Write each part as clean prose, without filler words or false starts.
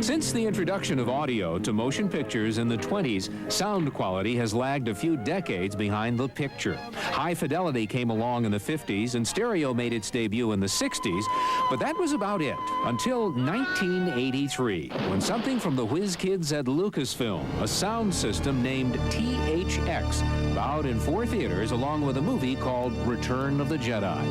Since the introduction of audio to motion pictures in the 20s, sound quality has lagged a few decades behind the picture. High fidelity came along in the 50s, and stereo made its debut in the 60s, but that was about it until 1983, when something from the whiz kids at Lucasfilm, a sound system named THX, bowed in 4 theaters along with a movie called Return of the Jedi.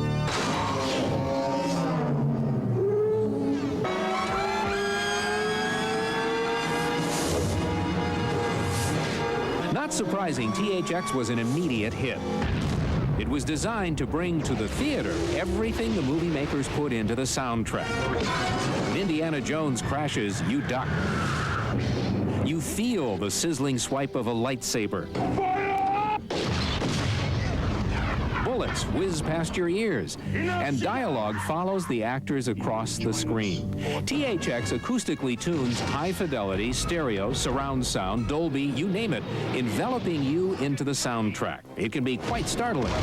Not surprising, THX was an immediate hit. It was designed to bring to the theater everything the movie makers put into the soundtrack. When Indiana Jones crashes, you duck. You feel the sizzling swipe of a lightsaber. Bullets whiz past your ears, and dialogue follows the actors across the screen. THX acoustically tunes high-fidelity, stereo, surround sound, Dolby, you name it, enveloping you into the soundtrack. It can be quite startling.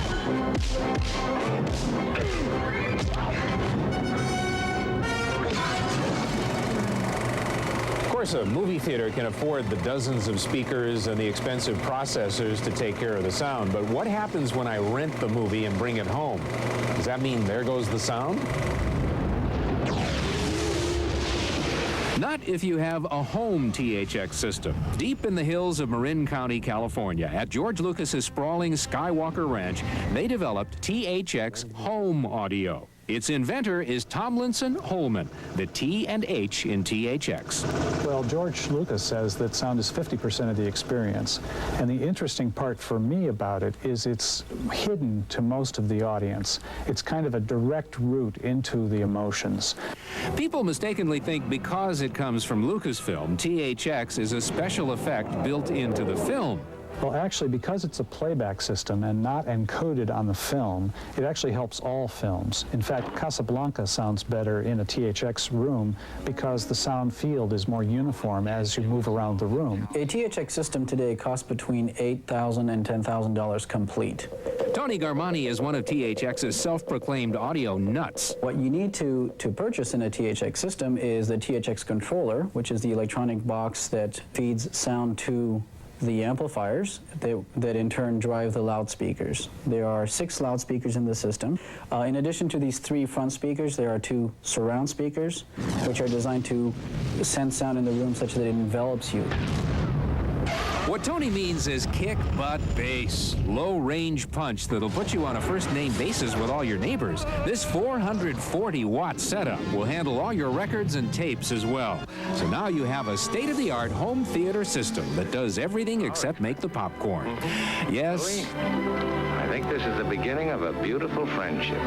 Of course, a movie theater can afford the dozens of speakers and the expensive processors to take care of the sound, but what happens when I rent the movie and bring it home? Does that mean there goes the sound? Not if you have a home THX system. Deep in the hills of Marin County, California, at George Lucas's sprawling Skywalker Ranch, they developed THX Home Audio. Its inventor is Tomlinson Holman, the T and H in THX. Well, George Lucas says that sound is 50% of the experience. And the interesting part for me about it is it's hidden to most of the audience. It's kind of a direct route into the emotions. People mistakenly think because it comes from Lucasfilm, THX is a special effect built into the film. Well, actually, because it's a playback system and not encoded on the film, it actually helps all films. In fact, Casablanca sounds better in a THX room because the sound field is more uniform as you move around the room. A THX system today costs between $8,000 and $10,000 complete. Tony Garmani is one of THX's self-proclaimed audio nuts. What you need to purchase in a THX system is the THX controller, which is the electronic box that feeds sound to the amplifiers that in turn drive the loudspeakers. There are 6 loudspeakers in the system. In addition to these 3 front speakers, there are 2 surround speakers, which are designed to send sound in the room such that it envelops you. What Tony means is kick butt bass, low-range punch that'll put you on a first-name basis with all your neighbors. This 440-watt setup will handle all your records and tapes as well. So now you have a state-of-the-art home theater system that does everything except make the popcorn. Yes. I think this is the beginning of a beautiful friendship.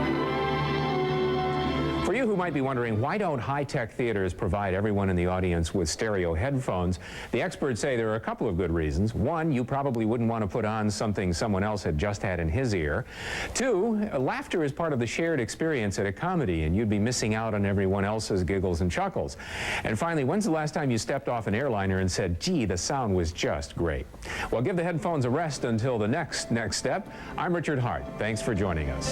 For you who might be wondering, why don't high-tech theaters provide everyone in the audience with stereo headphones? The experts say there are a couple of good reasons. 1, you probably wouldn't want to put on something someone else had just had in his ear. 2, laughter is part of the shared experience at a comedy, and you'd be missing out on everyone else's giggles and chuckles. And finally, when's the last time you stepped off an airliner and said, gee, the sound was just great? Well, give the headphones a rest until the next step. I'm Richard Hart. Thanks for joining us.